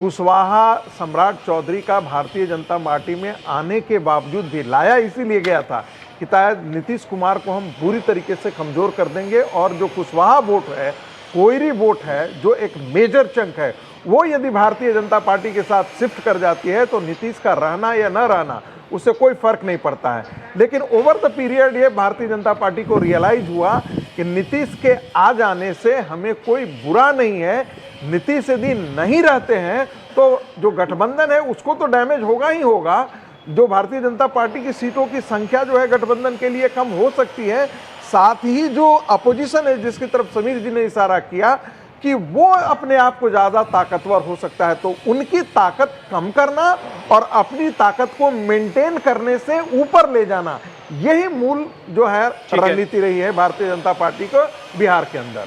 कुशवाहा सम्राट चौधरी का भारतीय जनता पार्टी में आने के बावजूद भी लाया इसीलिए गया था कि शायद नीतीश कुमार को हम बुरी तरीके से कमज़ोर कर देंगे और जो कुशवाहा वोट है, कोयरी वोट है, जो एक मेजर चंक है, वो यदि भारतीय जनता पार्टी के साथ शिफ्ट कर जाती है तो नीतीश का रहना या न रहना उससे कोई फर्क नहीं पड़ता है। लेकिन ओवर द पीरियड ये भारतीय जनता पार्टी को रियलाइज हुआ कि नीतीश के आ जाने से हमें कोई बुरा नहीं है। नीतीश यदि नहीं रहते हैं तो जो गठबंधन है उसको तो डैमेज होगा ही होगा। जो भारतीय जनता पार्टी की सीटों की संख्या जो है गठबंधन के लिए कम हो सकती है, साथ ही जो अपोजिशन है जिसकी तरफ समीर जी ने इशारा किया कि वो अपने आप को ज़्यादा ताकतवर हो सकता है, तो उनकी ताकत कम करना और अपनी ताकत को मेंटेन करने से ऊपर ले जाना, यही मूल जो है रणनीति रही है भारतीय जनता पार्टी को बिहार के अंदर।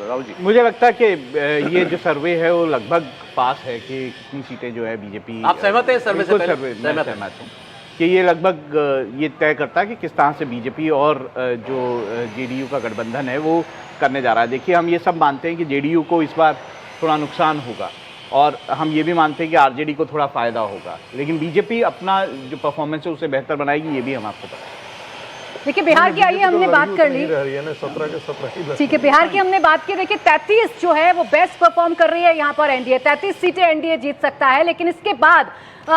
राहुल जी, मुझे लगता है कि ये जो सर्वे है वो लगभग पास है कि कितनी सीटें जो है बीजेपी। आप सहमत हैं सर्वे से पहले? सहमत हूँ कि ये लगभग ये तय करता है कि किस तरह से बीजेपी और जो जेडीयू का गठबंधन है वो करने जा रहा है। देखिए, हम ये सब मानते हैं कि जेडीयू को इस बार थोड़ा नुकसान होगा और हम ये भी मानते हैं कि आरजेडी को थोड़ा फायदा होगा, लेकिन बीजेपी अपना जो परफॉर्मेंस है उसे बेहतर बनाएगी, ये भी हम आपको पता है। देखिए, बिहार की आइए हमने बात कर ली, 17 के 17 ठीक है। बिहार की हमने बात की। देखिए, 33 जो है वो बेस्ट परफॉर्म कर रही है यहाँ पर एनडीए, 33 सीटें एनडीए जीत सकता है। लेकिन इसके बाद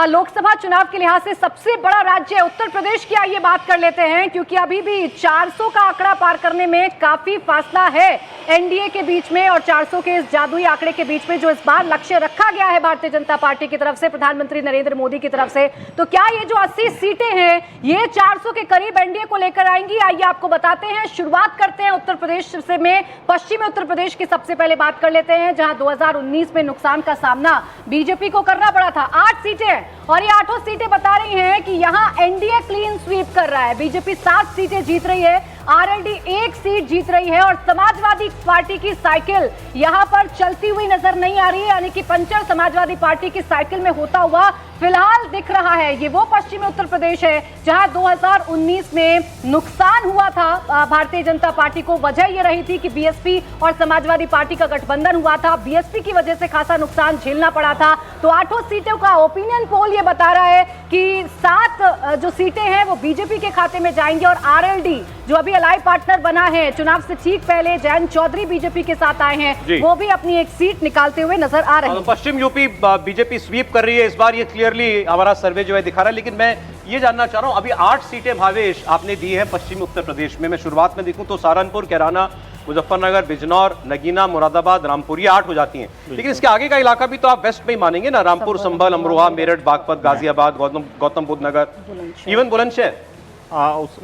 लोकसभा चुनाव के लिहाज से सबसे बड़ा राज्य है उत्तर प्रदेश की। आइए बात कर लेते हैं, क्योंकि अभी भी 400 का आंकड़ा पार करने में काफी फासला है एनडीए के बीच में और 400 के इस जादुई आंकड़े के बीच में जो इस बार लक्ष्य रखा गया है भारतीय जनता पार्टी की तरफ से, प्रधानमंत्री नरेंद्र मोदी की तरफ से। तो क्या ये जो 80 सीटें हैं ये 400 के करीब एनडीए को लेकर आएंगी? आइए आपको बताते हैं। शुरुआत करते हैं उत्तर प्रदेश से में, पश्चिमी उत्तर प्रदेश की सबसे पहले बात कर लेते हैं, जहां 2019 में नुकसान का सामना बीजेपी को करना पड़ा था। 8 सीटें और ये 8 सीटें बता रही हैं कि यहां एनडीए क्लीन स्वीप कर रहा है। बीजेपी 7 सीटें जीत रही है, आरएलडी 1 सीट जीत रही है और समाजवादी पार्टी की साइकिल यहां पर चलती हुई नजर नहीं आ रही है, यानी कि पंचर समाजवादी पार्टी की साइकिल में होता हुआ फिलहाल दिख रहा है। ये वो पश्चिमी उत्तर प्रदेश है जहां 2019 में नुकसान हुआ था भारतीय जनता पार्टी को। वजह ये रही थी कि बीएसपी और समाजवादी पार्टी का गठबंधन हुआ था, बीएसपी की वजह से खासा नुकसान झेलना पड़ा था। तो 8 सीटों का ओपिनियन पोल ये बता रहा है कि 7 जो सीटें हैं वो बीजेपी के खाते में जाएंगी और आरएलडी जो अभी अलाइ पार्टनर बना है, चुनाव से ठीक पहले जयंत चौधरी बीजेपी के साथ आए हैं, वो भी अपनी एक सीट निकालते हुए नजर आ रहे हैं। पश्चिम यूपी बीजेपी स्वीप कर रही है इस बार, ये क्लियरली हमारा सर्वे जो है दिखा रहा है। लेकिन मैं ये जानना चाह रहा हूं, अभी 8 सीटें भावेश आपने दी है पश्चिमी उत्तर प्रदेश में। मैं शुरुआत में देखूं तो सहारनपुर, कैराना, मुजफ्फरनगर, बिजनौर, नगीना, मुरादाबाद, रामपुर, ये 8 हो जाती हैं। लेकिन इसके आगे का इलाका भी तो आप वेस्ट में ही मानेंगे ना, Rampur, Sambhal, Amroha, Meerut, Baghpat, Ghaziabad, Gautam Buddh Nagar, even Bulandshahr.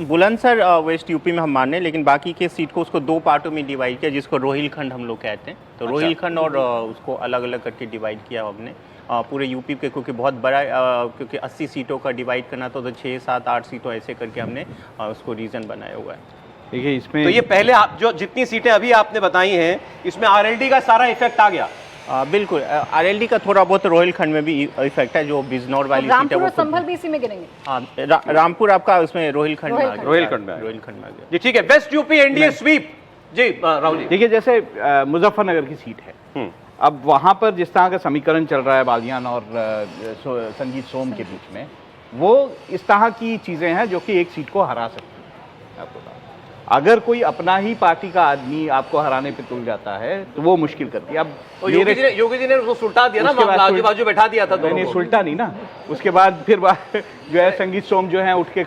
Bulandshahr west UP में हम माने, लेकिन बाकी के सीट को उसको 2 पार्टों में डिवाइड किया, जिसको रोहिलखंड हम लोग कहते हैं। तो रोहिलखंड और उसको अलग अलग करके डिवाइड किया हमने पूरे यूपी के, क्योंकि बहुत बड़ा क्योंकि 80 सीटों का डिवाइड करना तो 6, 7, 8 सीटों ऐसे करके हमने उसको रीजन बनाया हुआ है। देखिए, इसमें तो ये पहले आप जो जितनी सीटें अभी आपने बताई हैं इसमें आरएलडी का सारा इफेक्ट आ गया? बिल्कुल, आरएलडी का थोड़ा बहुत रोहिलखंड में भी इफेक्ट है, जो बिजनौर वाली सीट है वो संभल भी इसी में गिनेंगे। रामपुर आपका उसमें रोहिलखंड में आ गया। रोहिलखंड में आ गया जी, ठीक है। वेस्ट यूपी एनडीए स्वीप जी। राहुल जी, देखिए, जैसे मुजफ्फरनगर की सीट है, अब वहाँ पर जिस तरह का समीकरण चल रहा है बालियान और संजीत सोम के बीच में, वो इस तरह की चीज़ें हैं जो कि एक सीट को हरा सकती हैं। आपको बता, अगर कोई अपना ही पार्टी का आदमी आपको हराने पे तुल जाता है तो वो मुश्किल करती है। अब योगी जी ने उसको सुलटा दिया ना, आजू बाजू बैठा दिया था। नहीं, सुलटा नहीं ना, उसके बाद फिर जो है संगीत सोम जो है उठ के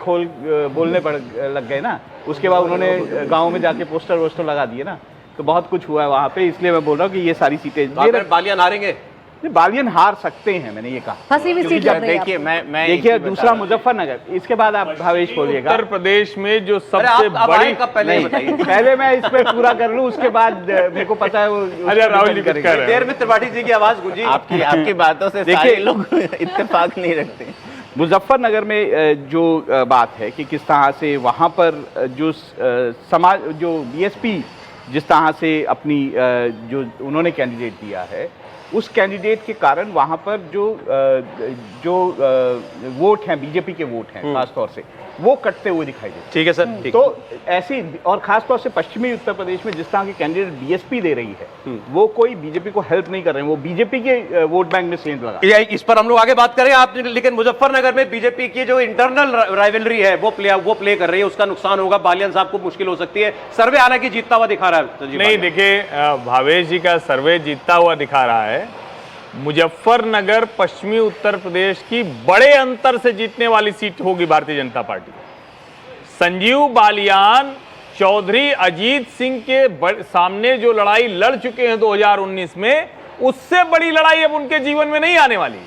बोलने पड़ लग गए ना। उसके बाद उन्होंने गाँव में जाके पोस्टर वोस्टर लगा दिए ना, तो बहुत कुछ हुआ है वहाँ पे। इसलिए मैं बोल रहा हूँ कि ये सारी सीटें बालियान हारेंगे। बालियान हार सकते हैं, मैंने ये कहा। फंसी हुई सीट। देखिए, मैं देखिए, दूसरा मुजफ्फरनगर, इसके बाद आप भावेश बोलिएगा। उत्तर प्रदेश में जो सबसे बड़ी, पहले मैं इस पे पूरा कर लूं, उसके बाद मेरे को पता है वो। अरे राहुल जी देर में त्रिपाठी जी की आवाज गूंजी। आपकी बातों से सारे लोग इत्तेफाक नहीं रखते। मुजफ्फरनगर में जो बात है कि किस तरह से वहाँ पर जो समाज, जो बीएसपी जिस तरह से अपनी जो उन्होंने कैंडिडेट दिया है, उस कैंडिडेट के कारण वहाँ पर जो वोट हैं, बीजेपी के वोट हैं खास तौर से, वो कटते हुए दिखाई देते ठीक है सर, ठीक। तो ऐसी, और खासतौर से पश्चिमी उत्तर प्रदेश में जिस तरह के कैंडिडेट बीएसपी दे रही है वो कोई बीजेपी को हेल्प नहीं कर रहे हैं, वो बीजेपी के वोट बैंक में सेंध लगा। इस पर हम लोग आगे बात करें आप, लेकिन मुजफ्फरनगर में बीजेपी की जो इंटरनल राइवलरी है वो प्ले कर रही है, उसका नुकसान होगा, बालियान साहब को मुश्किल हो सकती है। सर्वे हालांकि जीतता हुआ दिखा रहा है। नहीं, देखिए भावेश जी का सर्वे जीतता हुआ दिखा रहा है। मुजफ्फरनगर पश्चिमी उत्तर प्रदेश की बड़े अंतर से जीतने वाली सीट होगी भारतीय जनता पार्टी। संजीव बालियान चौधरी अजीत सिंह के सामने जो लड़ाई लड़ चुके हैं 2019 में, उससे बड़ी लड़ाई अब उनके जीवन में नहीं आने वाली।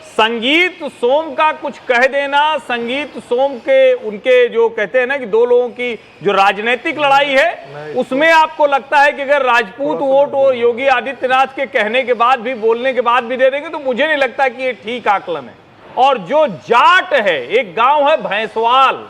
संगीत सोम का कुछ कह देना, संगीत सोम के उनके जो कहते हैं ना कि दो लोगों की जो राजनीतिक लड़ाई है, उसमें आपको लगता है कि अगर राजपूत वोट और योगी आदित्यनाथ के कहने के बाद भी, बोलने के बाद भी दे देंगे, तो मुझे नहीं लगता कि ये ठीक आकलन है। और जो जाट है, एक गांव है भैंसवाल,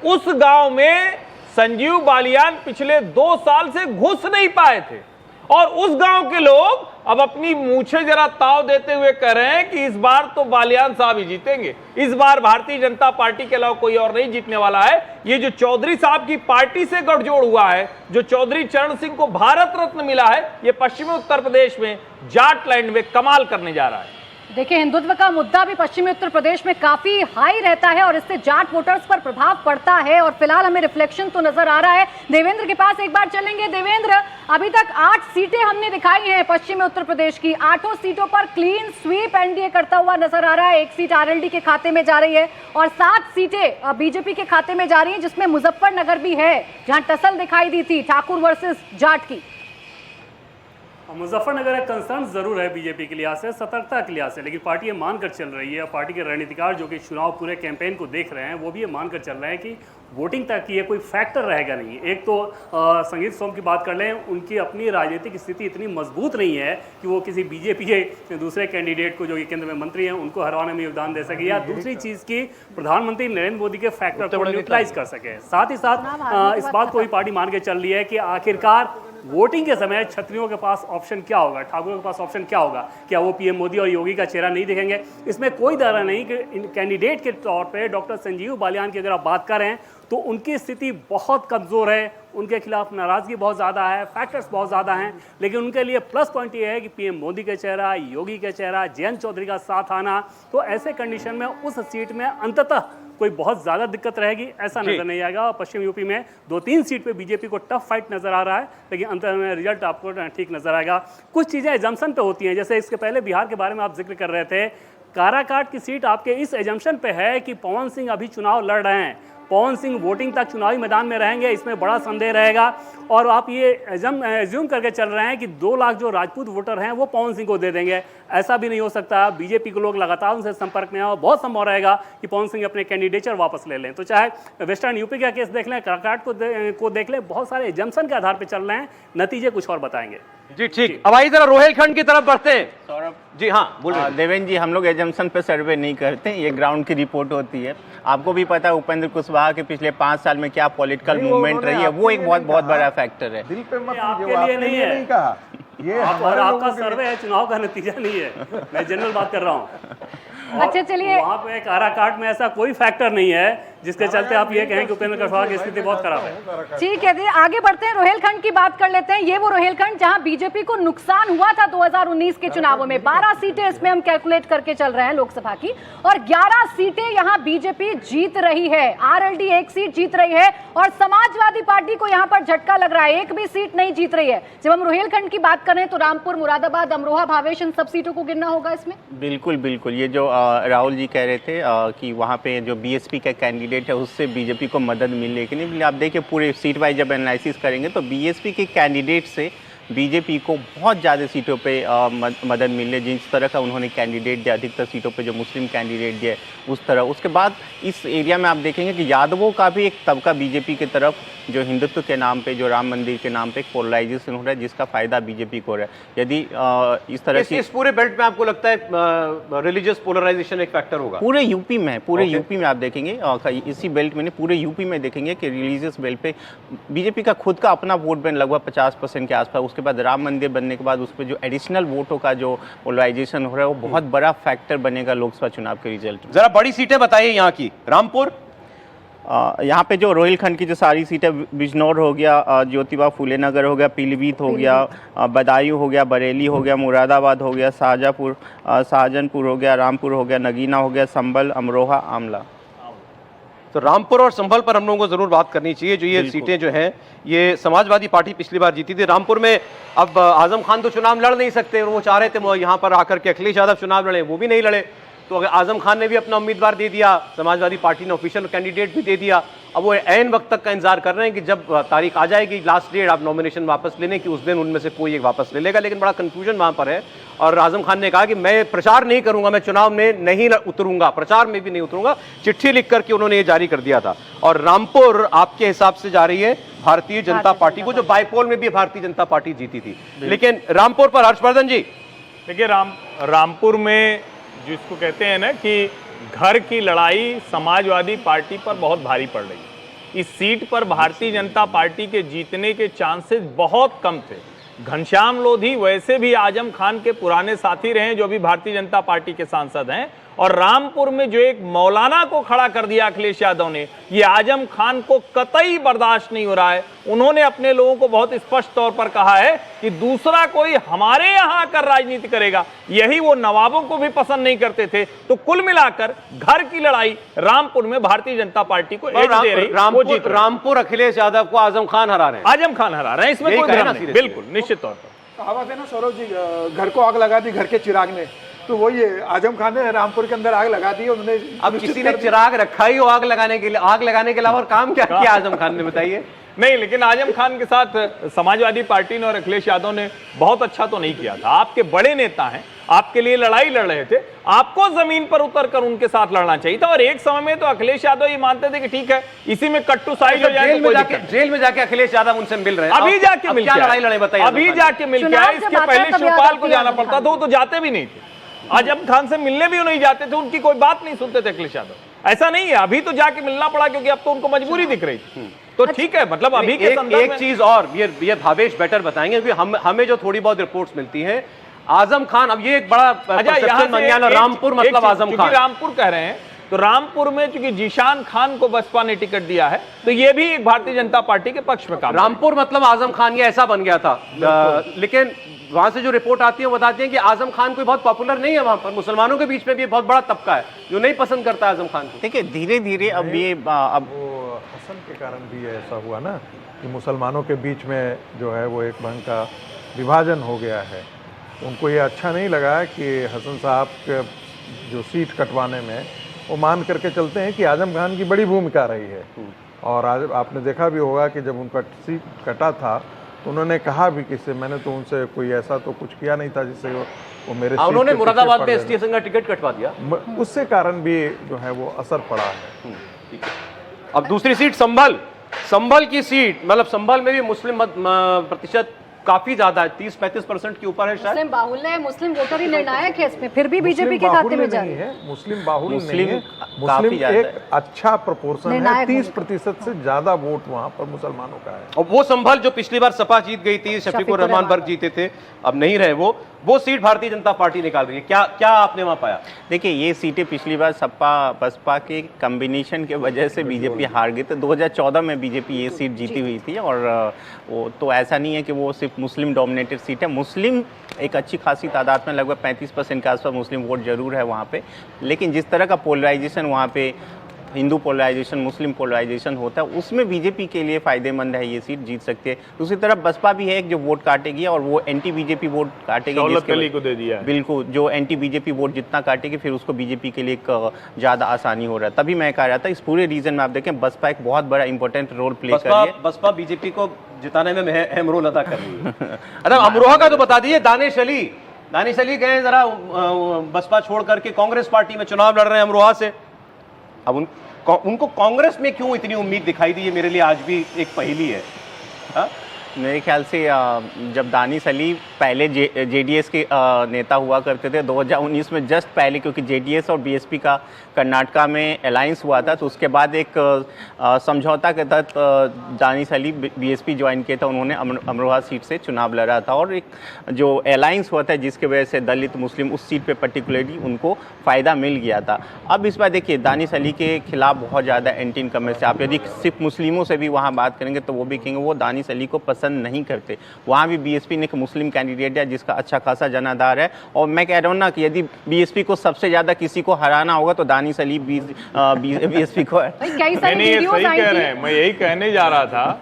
उस गांव में संजीव बालियान पिछले 2 साल से घुस नहीं पाए थे, और उस गांव के लोग अब अपनी मूछें जरा ताव देते हुए कह रहे हैं कि इस बार तो बालियान साहब ही जीतेंगे, इस बार भारतीय जनता पार्टी के अलावा कोई और नहीं जीतने वाला है। ये जो चौधरी साहब की पार्टी से गठजोड़ हुआ है, जो चौधरी चरण सिंह को भारत रत्न मिला है, ये पश्चिमी उत्तर प्रदेश में जाट लैंड में कमाल करने जा रहा है। देखिए, हिंदुत्व का मुद्दा भी पश्चिमी उत्तर प्रदेश में काफी हाई रहता है और इससे जाट वोटर्स पर प्रभाव पड़ता है, और फिलहाल हमें रिफ्लेक्शन तो नजर आ रहा है। देवेंद्र के पास एक बार चलेंगे। देवेंद्र, अभी तक 8 सीटें हमने दिखाई हैं पश्चिमी उत्तर प्रदेश की, 8 सीटों पर क्लीन स्वीप एनडीए करता हुआ नजर आ रहा है। 1 सीट आरएलडी के खाते में जा रही है और 7 सीटें बीजेपी के खाते में जा रही है, जिसमें मुजफ्फरनगर भी है, जहां टसल दिखाई दी थी ठाकुर वर्सेस जाट की। मुजफ्फरनगर एक कंसर्न जरूर है बीजेपी के लिहाज से, सतर्कता के लिहाज से, लेकिन पार्टी ये मानकर चल रही है, पार्टी के रणनीतिकार जो कि चुनाव पूरे कैंपेन को देख रहे हैं वो भी ये मानकर चल रहे हैं कि वोटिंग तक ये कोई फैक्टर रहेगा नहीं। एक तो संगीत सोम की बात कर लें, उनकी अपनी राजनीतिक स्थिति इतनी मजबूत नहीं है कि वो किसी बीजेपी के दूसरे कैंडिडेट को जो कि केंद्र में मंत्री हैं उनको हरवाने में योगदान दे सके, या दूसरी चीज़ की प्रधानमंत्री नरेंद्र मोदी के फैक्टर को न्यूट्रलाइज कर सके। साथ ही साथ इस बात को भी पार्टी मान के चल रही है कि आखिरकार वोटिंग के समय क्षत्रियों के पास ऑप्शन क्या होगा, ठाकुरों के पास ऑप्शन क्या होगा, क्या वो पीएम मोदी और योगी का चेहरा नहीं दिखेंगे? इसमें कोई डर नहीं कि कैंडिडेट के तौर पे डॉक्टर संजीव बालियान की अगर आप बात करें तो उनकी स्थिति बहुत कमज़ोर है, उनके खिलाफ नाराज़गी बहुत ज़्यादा है, फैक्टर्स बहुत ज़्यादा हैं, लेकिन उनके लिए प्लस पॉइंट ये है कि पीएम मोदी का चेहरा, योगी का चेहरा, जयंत चौधरी का साथ आना, तो ऐसे कंडीशन में उस सीट में अंततः कोई बहुत ज़्यादा दिक्कत रहेगी ऐसा नजर नहीं आएगा। पश्चिम यूपी में 2-3 सीट पे बीजेपी को टफ फाइट नजर आ रहा है, लेकिन अंत में रिजल्ट आपको ठीक नजर आएगा। कुछ चीज़ें एजम्पशन पे होती हैं, जैसे इसके पहले बिहार के बारे में आप जिक्र कर रहे थे, काराकाट की सीट आपके इस एजम्पशन पे है कि पवन सिंह अभी चुनाव लड़ रहे हैं, पवन सिंह वोटिंग तक चुनावी मैदान में रहेंगे, इसमें बड़ा संदेह रहेगा। और आप ये एज्यूम करके चल रहे हैं कि 2 लाख जो राजपूत वोटर हैं वो पवन सिंह को दे देंगे, ऐसा भी नहीं हो सकता। बीजेपी के लोग लगातार उनसे संपर्क में हैं और बहुत संभव रहेगा कि पवन सिंह अपने कैंडिडेचर वापस ले लें। तो चाहे वेस्टर्न यूपी का केस देख लें, काराकाट को देख लें, बहुत सारे एजम्पशन के आधार पर चल रहे हैं, नतीजे कुछ और बताएंगे। जी ठीक, अब आइए जरा रोहिलखंड की तरफ बढ़ते हैं। सौरभ जी, हाँ बोलिए। देवेंद्र जी, हम लोग एजम्पशन पे सर्वे नहीं करते, ये ग्राउंड की रिपोर्ट होती है। आपको भी पता है उपेंद्र कुशवाहा के पिछले 5 साल में क्या पॉलिटिकल मूवमेंट रही है, वो एक बहुत बड़ा फैक्टर है। दिल पे मत आपके लीजिए, लिए नहीं है, नहीं कहा ये और आपका सर्वे है, चुनाव का नतीजा नहीं है, मैं जनरल बात कर रहा हूँ। अच्छा चलिए, वहाँ पे काराकाट में ऐसा कोई फैक्टर नहीं है जिसके चलते आप ये कहें कि उपेंद्र कुशवाहा की स्थिति बहुत खराब है। ठीक है, आगे बढ़ते हैं, रोहिलखंड की बात कर लेते हैं। ये वो रोहिलखंड जहां बीजेपी को नुकसान हुआ था 2019 के चुनावों में। 12 सीटें इसमें हम कैलकुलेट करके चल रहे हैं लोकसभा की, और 11 सीटें यहां बीजेपी जीत रही है। आरएलडी 1 सीट जीत रही है और समाजवादी पार्टी को यहां पर झटका लग रहा है, 1 भी सीट नहीं जीत रही है। जब हम रोहिलखंड की बात करें तो रामपुर, मुरादाबाद, अमरोहा, भावेश, इन सब सीटों को गिनना होगा इसमें। बिल्कुल बिल्कुल, ये जो राहुल जी कह रहे थे कि वहाँ पे जो बीएसपी का कैंडिडेट है उससे बीजेपी को मदद मिले कि नहीं, आप देखिए पूरे सीट वाइज जब एनालिसिस करेंगे तो बीएसपी के कैंडिडेट से बीजेपी को बहुत ज़्यादा सीटों पे मदद मिले, जिस तरह का उन्होंने कैंडिडेट दिया, अधिकतर सीटों पे जो मुस्लिम कैंडिडेट दिए उस तरह। उसके बाद इस एरिया में आप देखेंगे कि यादवों का भी एक तबका बीजेपी की तरफ, जो हिंदुत्व के नाम पे, जो राम मंदिर के नाम पे एक पोलराइजेशन हो रहा है, जिसका फायदा बीजेपी को हो रहा है। यदि इस तरह की इस पूरे बेल्ट में आपको लगता है रिलीजियस पोलराइजेशन एक फैक्टर होगा? पूरे यूपी में, यूपी में आप देखेंगे, इसी बेल्ट में नहीं, पूरे यूपी में देखेंगे कि रिलीजियस बेल्ट पे बीजेपी का खुद का अपना वोट बैंक लगभग 50% के आसपास। उसके बाद राम मंदिर बनने के बाद उस पर जो एडिशनल वोटों का जो पोलराइजेशन हो रहा है वो बहुत बड़ा फैक्टर बनेगा लोकसभा चुनाव के रिजल्ट में। जरा बड़ी सीटें बताइए यहाँ की। रामपुर यहाँ पे जो रोहिलखंड की जो सारी सीटें, बिजनौर हो गया, ज्योतिबा फूले नगर हो गया, पीलीभीत हो गया, बदायूं हो गया, बरेली हो गया, मुरादाबाद हो गया, शाहजहांपुर हो गया, रामपुर हो गया, नगीना हो गया, संभल, अमरोहा, आमला। तो रामपुर और संभल पर हम लोगों को जरूर बात करनी चाहिए। जो ये सीटें जो हैं, ये समाजवादी पार्टी पिछली बार जीती थी। रामपुर में अब आजम खान तो चुनाव लड़ नहीं सकते, और वो चाह रहे थे वो यहाँ पर आकर के अखिलेश यादव चुनाव लड़े, वो भी नहीं लड़े। तो अगर आजम खान ने भी अपना उम्मीदवार दे दिया, समाजवादी पार्टी ने ऑफिशियल कैंडिडेट भी दे दिया। अब वो ऐन वक्त तक का इंतजार कर रहे हैं कि जब तारीख आ जाएगी, लास्ट डेट आप नॉमिनेशन वापस लेने की, उस दिन उनमें से कोई एक वापस ले लेगा। लेकिन बड़ा कंफ्यूजन वहां पर है। और आजम खान ने कहा कि मैं प्रचार नहीं करूंगा, मैं चुनाव में नहीं उतरूंगा, प्रचार में भी नहीं उतरूंगा। चिट्ठी लिख करके उन्होंने ये जारी कर दिया था। और रामपुर आपके हिसाब से जा रही है भारतीय जनता पार्टी को, जो बाईपोल में भी भारतीय जनता पार्टी जीती थी। लेकिन रामपुर पर हर्षवर्धन जी, देखिए रामपुर में जिसको कहते हैं ना कि घर की लड़ाई समाजवादी पार्टी पर बहुत भारी पड़ रही है। इस सीट पर भारतीय जनता पार्टी के जीतने के चांसेस बहुत कम थे। घनश्याम लोधी वैसे भी आजम खान के पुराने साथी रहे, जो भी भारतीय जनता पार्टी के सांसद हैं। और रामपुर में जो एक मौलाना को खड़ा कर दिया अखिलेश यादव ने, ये आजम खान को कतई बर्दाश्त नहीं हो रहा है। उन्होंने अपने लोगों को बहुत स्पष्ट तौर पर कहा है कि दूसरा कोई हमारे यहाँ आकर राजनीति करेगा, यही वो नवाबों को भी पसंद नहीं करते थे। तो कुल मिलाकर घर की लड़ाई रामपुर में भारतीय जनता पार्टी को एज दे रही। रामपुर अखिलेश यादव को आजम खान हरा रहे हैं, आजम खान हरा रहे हैं, इसमें कोई भ्रम नहीं, बिल्कुल निश्चित तौर पर। कहावत है ना सौरभ जी, घर को आग लगा दी घर के चिराग ने, तो वही है, आजम खान ने रामपुर के अंदर आग लगा दी। उन्होंने अब किसी ने चिराग रखा ही हो आग लगाने के अलावा और काम क्या किया आजम खान ने, बताइए। नहीं, लेकिन आजम खान के साथ समाजवादी पार्टी ने और अखिलेश यादव ने बहुत अच्छा तो नहीं किया था। आपके बड़े नेता हैं, आपके लिए लड़ाई लड़ रहे थे, आपको जमीन पर उतरकर उनके साथ लड़ना चाहिए था। और एक समय में तो अखिलेश यादव ये मानते थे कि ठीक है, इसी में कट्टू साइज हो जाए। जेल में जाके अखिलेश यादव उनसे मिल रहे हैं, अभी जाके मिल क्या लड़ाई लड़े बताइए। अभी जाके मिल के आए, इसके पहले शिवपाल को जाना पड़ता था, वो तो जाते भी नहीं थे। आजम खान से मिलने भी नहीं जाते थे, उनकी कोई बात नहीं सुनते थे अखिलेश यादव। ऐसा नहीं है, अभी तो जाके मिलना पड़ा क्योंकि अब तो उनको मजबूरी दिख रही थी। तो ठीक है, मतलब अभी के संदर्भ में एक चीज और ये भावेश बेटर बताएंगे, क्योंकि हमें जो थोड़ी बहुत रिपोर्ट्स मिलती हैं, आजम खान, अब ये एक बड़ा रामपुर मतलब आजम खान, रामपुर कह रहे हैं, तो रामपुर में चूंकि जीशान खान को बसपा ने टिकट दिया है, तो ये भी भारतीय जनता पार्टी के पक्ष में काम। रामपुर मतलब आजम खान, ये ऐसा बन गया था। लेकिन वहां से जो रिपोर्ट आती है वो बताती है कि आजम खान कोई बहुत पॉपुलर नहीं है वहां पर। मुसलमानों के बीच में भी बहुत बड़ा तबका है जो नहीं पसंद करता आजम खान को। देखिए धीरे धीरे अब ये वो हसन के कारण भी ऐसा हुआ ना कि मुसलमानों के बीच में जो है वो एक ढंग का विभाजन हो गया है। उनको ये अच्छा नहीं लगा कि हसन साहब के जो सीट कटवाने में वो मान करके चलते हैं कि आजम खान की बड़ी भूमिका रही है। और आज आपने देखा भी होगा कि जब उनका सीट कटा था तो उन्होंने कहा भी कि मैंने तो उनसे कोई ऐसा तो कुछ किया नहीं था जिससे वो मेरे सीट उन्होंने पे मुरादाबाद में एसटी संघ का टिकट कटवा दिया, उससे कारण भी जो है वो असर पड़ा है। अब दूसरी सीट संभल की सीट, मतलब संभल में भी मुस्लिम प्रतिशत काफी ज्यादा है, 30-35% के ऊपर है शायद। मुस्लिम बाहुल्य है, मुस्लिम वोटर ही निर्णायक है इसमें, फिर भी बीजेपी के खाते में जा रही है। मुस्लिम बाहुल्य नहीं है, मुस्लिम एक अच्छा प्रोपोर्शन है, 30% से ज्यादा वोट वहां पर मुसलमानों का है। और वो संभल जो पिछली बार सपा जीत गई थी, शफीकुर रहमान बर्ग जीते थे, अब नहीं रहे वो सीट भारतीय जनता पार्टी निकाल रही है। क्या आपने वहां पाया? देखिए ये सीटें पिछली बार सपा बसपा के कॉम्बिनेशन के वजह से बीजेपी हार गई। तो 2014 में बीजेपी ये सीट जीती हुई थी। और वो तो ऐसा नहीं है कि वो सिर्फ मुस्लिम डोमिनेटेड सीट है। मुस्लिम एक अच्छी खासी तादाद में, लगभग 35% के आसपास मुस्लिम वोट जरूर है वहाँ पे। लेकिन जिस तरह का पोलराइजेशन वहाँ पे, हिंदू पोलराइजेशन, मुस्लिम पोलराइजेशन होता है, उसमें बीजेपी के लिए फायदेमंद है, ये सीट जीत सकती है। दूसरी तरफ बसपा भी है एक जो वोट काटेगी, और वो एंटी बीजेपी वोट काटेगी, को दे दिया है। बिल्कुल, जो एंटी बीजेपी वोट जितना काटेगी फिर उसको बीजेपी के लिए एक ज़्यादा आसानी हो रहा है। तभी मैं कह रहा था इस पूरे रीजन में आप देखें बसपा एक बहुत बड़ा इंपॉर्टेंट रोल प्ले कर रही है। बसपा बीजेपी को जिताने में अहम रोल अदा कर रही है। अरे अमरोहा का तो बता दीजिए, दानिश अली गए जरा बसपा छोड़ करके कांग्रेस पार्टी में चुनाव लड़ रहे हैं अमरोहा से। अब उनको कांग्रेस में क्यों इतनी उम्मीद दिखाई दी, ये मेरे लिए आज भी एक पहेली है। मेरे ख्याल से जब दानिश अली पहले जेडीएस के नेता हुआ करते थे 2019 में जस्ट पहले, क्योंकि जेडीएस और बीएसपी का कर्नाटका में अलायंस हुआ था, तो उसके बाद एक समझौता के तहत दानिश अली बीएसपी ज्वाइन किया था। उन्होंने अमरोहा सीट से चुनाव लड़ा था और एक जो अलायंस हुआ था जिसके वजह से दलित मुस्लिम उस सीट पे पर्टिकुलरली उनको फ़ायदा मिल गया था। अब इस बार देखिए दानिश अली के खिलाफ बहुत ज़्यादा एंटी इनकमेंट्स, आप यदि सिर्फ मुस्लिमों से भी वहाँ बात करेंगे तो वो भी कहेंगे वो दानिश अली को पसंद नहीं करते। वहाँ भी बीएसपी ने एक मुस्लिम कैंडिडेट है जिसका अच्छा खासा जनाधार है, और मैं कह रहा हूँ ना कि यदि बीएसपी को सबसे ज़्यादा किसी को हराना होगा तो दानिश अली बीएसपी को है। कई सारी नहीं, ये वीडियोस सही आई कह थी। रहे हैं, मैं यही कहने जा रहा था।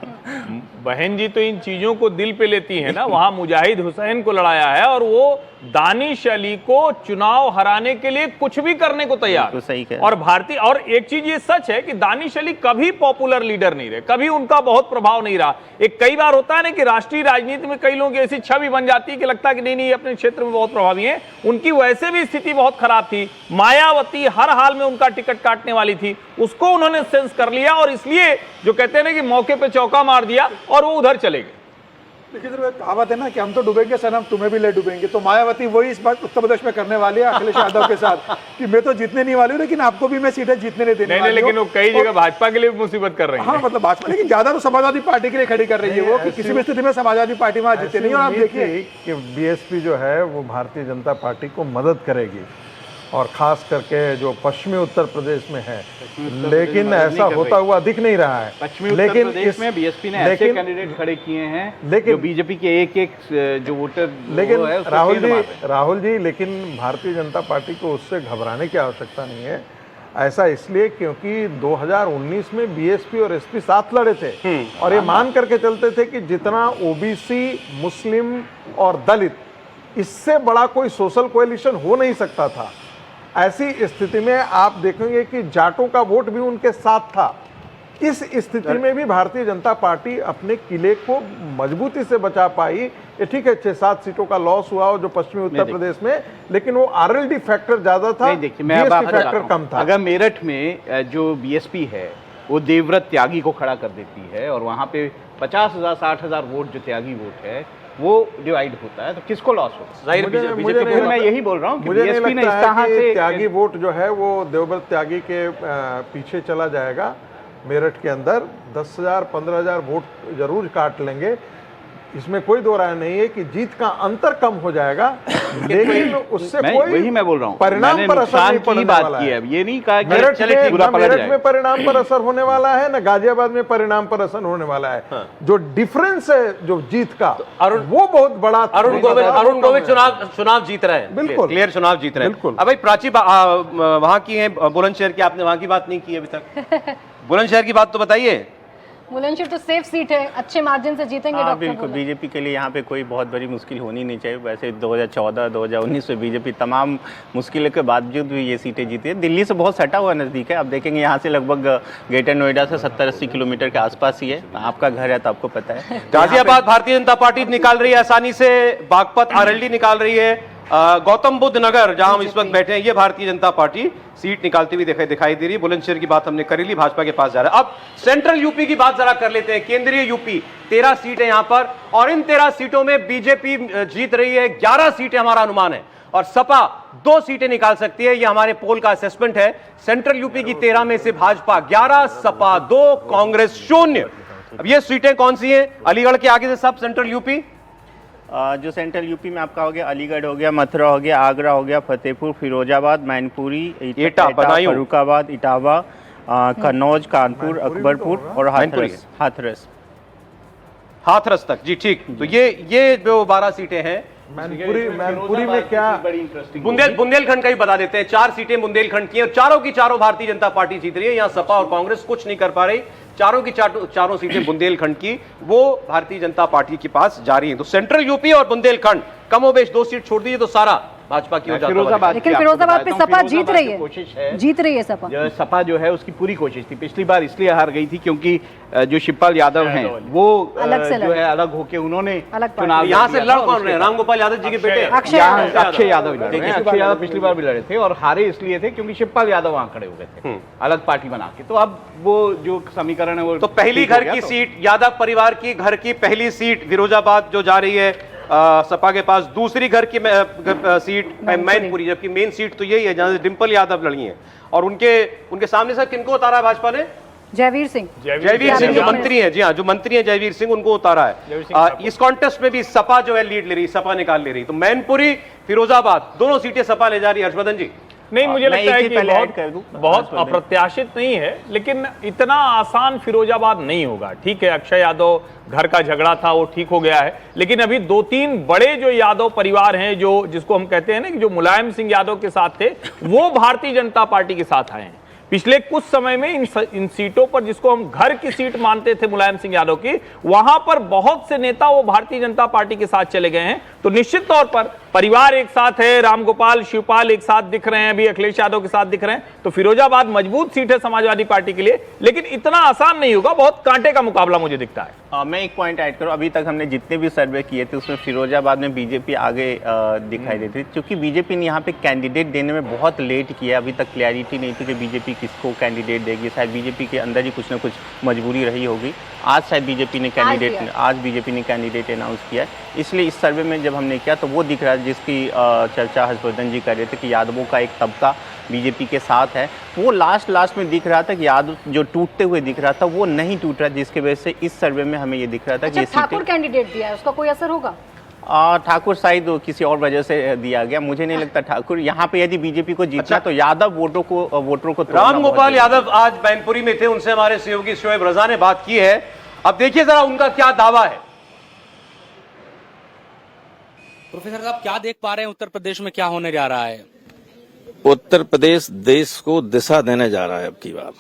बहन जी तो इन चीजों को दिल पे लेती है ना। वहां मुजाहिद हुसैन को लड़ाया है और वो दानिश अली को चुनाव हराने के लिए कुछ भी करने को तैयार। तो सही कह। और भारतीय, और एक चीज ये सच है कि दानिश अली कभी पॉपुलर लीडर नहीं रहे, कभी उनका बहुत प्रभाव नहीं रहा। एक कई बार होता है ना कि राष्ट्रीय राजनीति में कई लोगों की ऐसी छवि बन जाती है कि लगता है कि नहीं नहीं अपने क्षेत्र में बहुत प्रभावी है। उनकी वैसे भी स्थिति बहुत खराब थी। मायावती हर हाल में उनका टिकट काटने वाली थी, उसको उन्होंने सेंस कर लिया और इसलिए जो कहते हैं ना कि मौके पे चौका मार दिया और वो उधर चले गए। लेकिन सर कहावत है ना कि हम तो डूबेंगे सनम, तुम्हें भी ले डूबेंगे। तो मायावती वही इस बार उत्तर प्रदेश में करने वाली है अखिलेश यादव के साथ कि मैं तो जीतने नहीं वाली हूँ लेकिन आपको भी मैं सीटें जीतने नहीं देने नहीं, वाली हूँ। लेकिन वो कई जगह भाजपा के लिए भी मुसीबत कर रही है। हाँ मतलब भाजपा, लेकिन ज्यादा तो समाजवादी पार्टी के लिए खड़ी कर रही है वो, कि किसी भी स्थिति में समाजवादी पार्टी वहां जीते नहीं। और आप देखिए कि बीएसपी जो है वो भारतीय जनता पार्टी को मदद करेगी, और खास करके जो पश्चिमी उत्तर प्रदेश में है, लेकिन ऐसा होता हुआ दिख नहीं रहा है। पश्चिमी उत्तर प्रदेश में बीएसपी ने ऐसे कैंडिडेट खड़े किए हैं लेकिन जो बीजेपी के एक जो वोटर लेकिन है उसको राहुल शील्ड जी मार रहे हैं। राहुल जी लेकिन भारतीय जनता पार्टी को उससे घबराने की आवश्यकता नहीं है। ऐसा इसलिए क्योंकि 2019 में बीएसपी और एसपी साथ लड़े थे और ये मान करके चलते थे कि जितना ओबीसी, मुस्लिम और दलित, इससे बड़ा कोई सोशल कोएलिशन हो नहीं सकता था। ऐसी स्थिति में आप देखेंगे कि जाटों का वोट भी उनके साथ था। इस स्थिति में भी भारतीय जनता पार्टी अपने किले को मजबूती से बचा पाई। ये ठीक है 6-7 सीटों का लॉस हुआ जो पश्चिमी उत्तर प्रदेश में, लेकिन वो आरएलडी फैक्टर ज्यादा था, नहीं देखिए मैं अब बीएसपी फैक्टर कम था। अगर मेरठ में जो बीएसपी है वो देवव्रत त्यागी को खड़ा कर देती है और वहां पे 50,000 60,000 वोट जो त्यागी वोट है वो डिवाइड होता है, तो किसको लॉस होता है? जाहिर बीजेपी फिर मैं यही बोल रहा हूँ कि मुझे नहीं बीएसपी ने लगता इस तरह है कि से त्यागी वोट जो है वो देवव्रत त्यागी के पीछे चला जाएगा। मेरठ के अंदर 10,000 15,000 वोट जरूर काट लेंगे, इसमें कोई दो राय नहीं है कि जीत का अंतर कम हो जाएगा, लेकिन उससे कोई वही मैं बोल रहा हूँ, परिणाम मैंने पर असर नहीं नुकसान की पड़ने बात वाला की है। है। ये नहीं कहा कि मेरठ चले में ठीक बुरा ना पलट मेरठ जाएगा। में परिणाम पर असर होने वाला है, ना गाजियाबाद में परिणाम पर असर होने वाला है। जो डिफरेंस है जो जीत का, वो बहुत बड़ा। अरुण गोविल चुनाव जीत रहे हैं, बिल्कुल क्लियर चुनाव जीत रहे हैं। बिल्कुल। अब भाई प्राची वहां की है बुलंदशहर की, आपने वहां की बात नहीं की अभी तक। बुलंदशहर की बात तो बताइए। बुलंदशहर तो सेफ सीट है, अच्छे मार्जिन से जीतेंगे हाँ डॉक्टर बिल्कुल, बोले। बीजेपी के लिए यहाँ पे कोई बहुत बड़ी मुश्किल होनी नहीं चाहिए। वैसे 2014-2019 में बीजेपी तमाम मुश्किलों के बावजूद भी ये सीटें जीती है। दिल्ली से बहुत सटा हुआ नज़दीक है, आप देखेंगे यहाँ से लगभग ग्रेटर नोएडा से 70-80 किलोमीटर के आसपास ही है। आपका घर है तो आपको पता है। गाजियाबाद भारतीय जनता पार्टी निकाल रही है आसानी से, बागपत आरएलडी निकाल रही है, गौतम बुद्ध नगर जहां हम इस वक्त बैठे हैं ये भारतीय जनता पार्टी सीट निकालती हुई दिखाई दे रही है। बुलंदशहर की बात हमने कर ली, भाजपा के पास जा रहा है। अब सेंट्रल यूपी की बात जरा कर लेते हैं। केंद्रीय यूपी 13 सीट है यहां पर, और इन 13 सीटों में बीजेपी जीत रही है। 11 सीटें हमारा अनुमान है, और सपा 2 सीटें निकाल सकती है। ये हमारे पोल का असेसमेंट है। सेंट्रल यूपी की 13 में से भाजपा 11, सपा 2, कांग्रेस 0। अब ये सीटें कौन सी हैं? अलीगढ़ के आगे से सब सेंट्रल यूपी। जो सेंट्रल यूपी में आपका हो गया अलीगढ़ हो गया, मथुरा हो गया, आगरा हो गया, फतेहपुर, फिरोजाबाद, मैनपुरी, एटा, बदायूं, फर्रुखाबाद, इटावा, कन्नौज, कानपुर, अकबरपुर और हाथरस तक। जी ठीक। तो ये जो 12 सीटें हैं, मैनपुरी में क्या बड़ी इंटरेस्टिंग बुंदेलखंड का ही बता देते हैं। 4 सीटें बुंदेलखंड की हैं और चारों की चारों भारतीय जनता पार्टी जीत रही है। यहां सपा और कांग्रेस कुछ नहीं कर पा रही। चारों की चारों सीटें बुंदेलखंड की वो भारतीय जनता पार्टी के पास जा रही हैं। तो सेंट्रल यूपी और बुंदेलखंड कमोबेश 2 सीट छोड़ दीजिए तो सारा भाजपा की ओर जाता हुआ फिरोजाबाद लेकिन की आपको फिरोजाबाद पे बताता हूं, सपा जीत फिरोजाबाद रही की है, कोशिश है, जीत रही है सपा। जो सपा जो है उसकी पूरी कोशिश थी। पिछली बार इसलिए हार गई थी क्योंकि जो शिवपाल यादव हैं वो अलग से जो है अलग होके उन्होंने अलग पार्टी। चुनाव यहाँ से लड़ दिया लड़ था, कौन और रहे हैं? उसके रामगोपाल यादव जी के बेटे अक्षय यहाँ यादव। अक्षय यादव लड़ रहे हैं। अक्षय यादव पिछली बार भी लड़े थे और हारे इसलिए थे क्योंकि शिवपाल यादव वहां खड़े हो गए थे अलग पार्टी बना के। तो अब वो जो समीकरण है वो तो पहली ठीक हो घर गया की तो। सीट, यादव परिवार की घर की पहली सीट फिरोजाबाद जो जा रही है सपा के पास। दूसरी घर की सीट मैनपुरी, जबकि मेन सीट तो यही है जहां से डिंपल यादव लड़ी हैं। और उनके सामने सर किनको उतारा है भाजपा ने? जयवीर सिंह। जयवीर सिंह जो मंत्री हैं, जी हाँ, जो मंत्री हैं जयवीर सिंह, उनको उतारा है। इस कॉन्टेस्ट में भी सपा जो है लीड ले रही, सपा निकाल ले रही। तो मैनपुरी, फिरोजाबाद दोनों सीटें सपा ले जा रही है। हर्षवर्धन जी नहीं, मुझे मैं लगता है एक ही कि पहले ऐड कर दूं। बहुत अप्रत्याशित नहीं है, लेकिन इतना आसान फिरोजाबाद नहीं होगा। ठीक है, अक्षय यादव घर का झगड़ा था, वो ठीक हो गया है, लेकिन अभी 2-3 बड़े जो यादव परिवार हैं, जो जिसको हम कहते हैं ना कि जो मुलायम सिंह यादव के साथ थे, वो भारतीय जनता पार्टी के साथ आए हैं। पिछले कुछ समय में इन सीटों पर, जिसको हम घर की सीट मानते थे मुलायम सिंह यादव की, वहां पर बहुत से नेता वो भारतीय जनता पार्टी के साथ चले गए हैं। तो निश्चित तौर पर परिवार एक साथ है, रामगोपाल शिवपाल एक साथ दिख रहे हैं, अभी अखिलेश यादव के साथ दिख रहे हैं। तो फिरोजाबाद मजबूत सीट है समाजवादी पार्टी के लिए, लेकिन इतना आसान नहीं होगा, बहुत कांटे का मुकाबला मुझे दिखता है। मैं एक पॉइंट ऐड करूं, अभी तक हमने जितने भी सर्वे किए थे उसमें फिरोजाबाद में बीजेपी आगे दिखाई देती थी, क्योंकि बीजेपी ने यहाँ पे कैंडिडेट देने में बहुत लेट किया। अभी तक क्लैरिटी नहीं थी कि बीजेपी किसको कैंडिडेट देगी। शायद बीजेपी के अंदर ही कुछ ना कुछ मजबूरी रही होगी। आज शायद बीजेपी ने कैंडिडेट अनाउंस किया है। इसलिए इस सर्वे में जब हमने किया तो वो दिख रहा है, जिसकी चर्चा हर्षवर्धन जी कर रहे थे कि यादवों का एक तबका बीजेपी के साथ है, वो लास्ट में दिख रहा था कि यादव जो टूटते हुए दिख रहा था वो नहीं टूट रहा, जिसकी वजह से इस सर्वे में हमें ये दिख रहा था कि ठाकुर कैंडिडेट दिया है, उसका कोई असर होगा? ठाकुर शायद किसी और वजह से दिया गया, मुझे नहीं लगता ठाकुर यहाँ पे यदि बीजेपी को जीतना तो यादव वोटरों को रामगोपाल यादव आज मैनपुरी में थे, उनसे हमारे सहयोगी शोएब रजा ने बात की है। अब देखिए जरा उनका क्या दावा है। प्रोफेसर साहब, क्या देख पा रहे हैं उत्तर प्रदेश में क्या होने जा रहा है? उत्तर प्रदेश देश को दिशा देने जा रहा है। अब की बार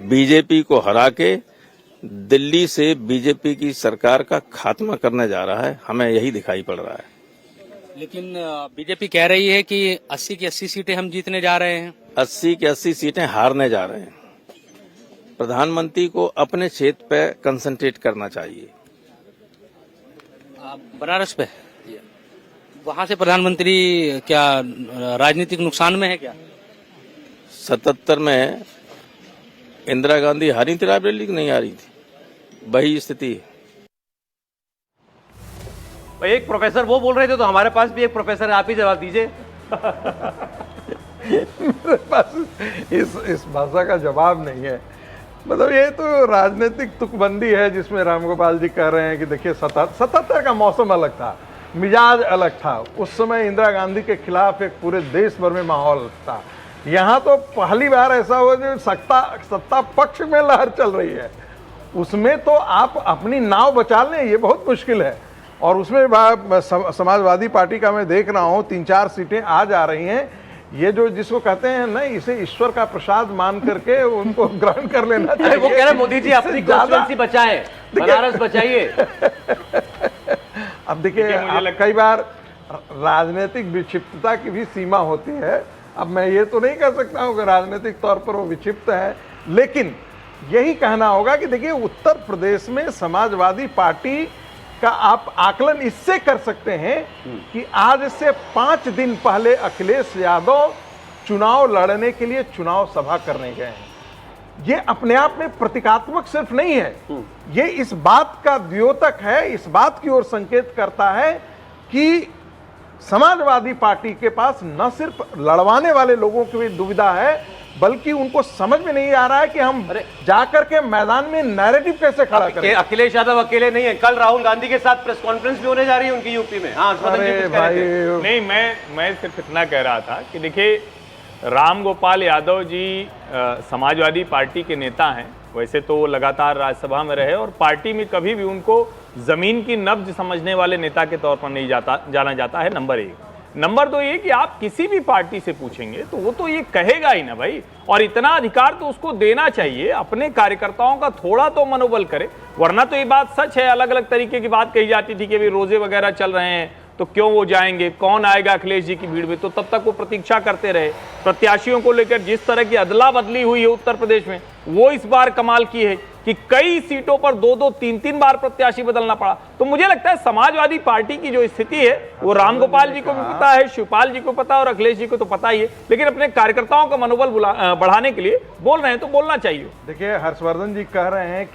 बीजेपी को हरा के दिल्ली से बीजेपी की सरकार का खात्मा करने जा रहा है, हमें यही दिखाई पड़ रहा है। लेकिन बीजेपी कह रही है कि 80 की 80 सीटें हम जीतने जा रहे हैं। 80 की 80 सीटें हारने जा रहे हैं। प्रधानमंत्री को अपने क्षेत्र पे कंसंट्रेट करना चाहिए। बनारस पे वहां से प्रधानमंत्री क्या राजनीतिक नुकसान में है क्या? 77 में इंदिरा गांधी हारी थी रायबरेली, नहीं हारी थी, वही स्थिति है। एक प्रोफेसर वो बोल रहे थे, तो हमारे पास भी एक प्रोफेसर है, आप ही जवाब दीजिए। मेरे पास इस भाषा का जवाब नहीं है। मतलब ये तो राजनीतिक तुकबंदी है, जिसमें रामगोपाल जी कह रहे हैं कि देखिए 77 का मौसम अलग था, मिजाज अलग था। उस समय इंदिरा गांधी के खिलाफ एक पूरे देश भर में माहौल था। यहाँ तो पहली बार ऐसा हुआ जो सत्ता पक्ष में लहर चल रही है, उसमें तो आप अपनी नाव बचा लें, ये बहुत मुश्किल है। और उसमें समाजवादी पार्टी का मैं देख रहा हूँ 3-4 सीटें आ जा रही हैं। ये जो जिसको कहते हैं ना, इसे ईश्वर का प्रसाद मान करके उनको ग्रहण कर लेना चाहिए। वो कह रहे मोदी जी अपनी कॉन्स्टिट्यूएंसी बचाएं, बनारस बचाइए। अब देखिए, कई बार राजनीतिक विक्षिप्तता की भी सीमा होती है। अब मैं ये तो नहीं कह सकता हूँ कि राजनीतिक तौर पर वो विक्षिप्त है, लेकिन यही कहना होगा कि देखिए उत्तर प्रदेश में समाजवादी पार्टी का आप आकलन इससे कर सकते हैं कि आज से 5 दिन पहले अखिलेश यादव चुनाव लड़ने के लिए चुनाव सभा करने गए हैं। ये अपने आप में प्रतीकात्मक सिर्फ नहीं है, ये इस बात का द्योतक है, इस बात की ओर संकेत करता है कि समाजवादी पार्टी के पास न सिर्फ लड़वाने वाले लोगों की भी दुविधा है, बल्कि उनको समझ में नहीं आ रहा है कि हम जाकर के मैदान में नैरेटिव कैसे खड़ा करें। अखिलेश यादव अकेले नहीं है, कल राहुल गांधी के साथ प्रेस कॉन्फ्रेंस भी होने जा रही है उनकी यूपी में। हाँ भाई, नहीं, मैं सिर्फ इतना कह रहा था कि देखिए रामगोपाल यादव जी समाजवादी पार्टी के नेता हैं। वैसे तो वो लगातार राज्यसभा में रहे और पार्टी में कभी भी उनको जमीन की नब्ज समझने वाले नेता के तौर पर नहीं जाना जाता है, नंबर 1। नंबर 2 ये कि आप किसी भी पार्टी से पूछेंगे तो वो तो ये कहेगा ही ना भाई, और इतना अधिकार तो उसको देना चाहिए, अपने कार्यकर्ताओं का थोड़ा तो मनोबल करे। वरना तो ये बात सच है, अलग अलग तरीके की बात कही जाती थी कि अभी रोजे वगैरह चल रहे हैं, तो क्यों वो जाएंगे, कौन आएगा अखिलेश जी की भीड़ में, तो तब तक वो प्रतीक्षा करते रहे। प्रत्याशियों को लेकर जिस तरह की अदला बदली हुई है उत्तर प्रदेश में, वो इस बार कमाल की है कि कई सीटों पर 2-2, 3-3 बार प्रत्याशी बदलना पड़ा। तो मुझे लगता है समाजवादी पार्टी की जो स्थिति है वो रामगोपाल जी को भी पता है, शिवपाल जी को पता है और अखिलेश जी को तो पता ही है, लेकिन अपने कार्यकर्ताओं का मनोबल बढ़ाने के लिए बोल रहे हैं तो बोलना चाहिए। देखिए हर्षवर्धन जी कह रहे हैं कि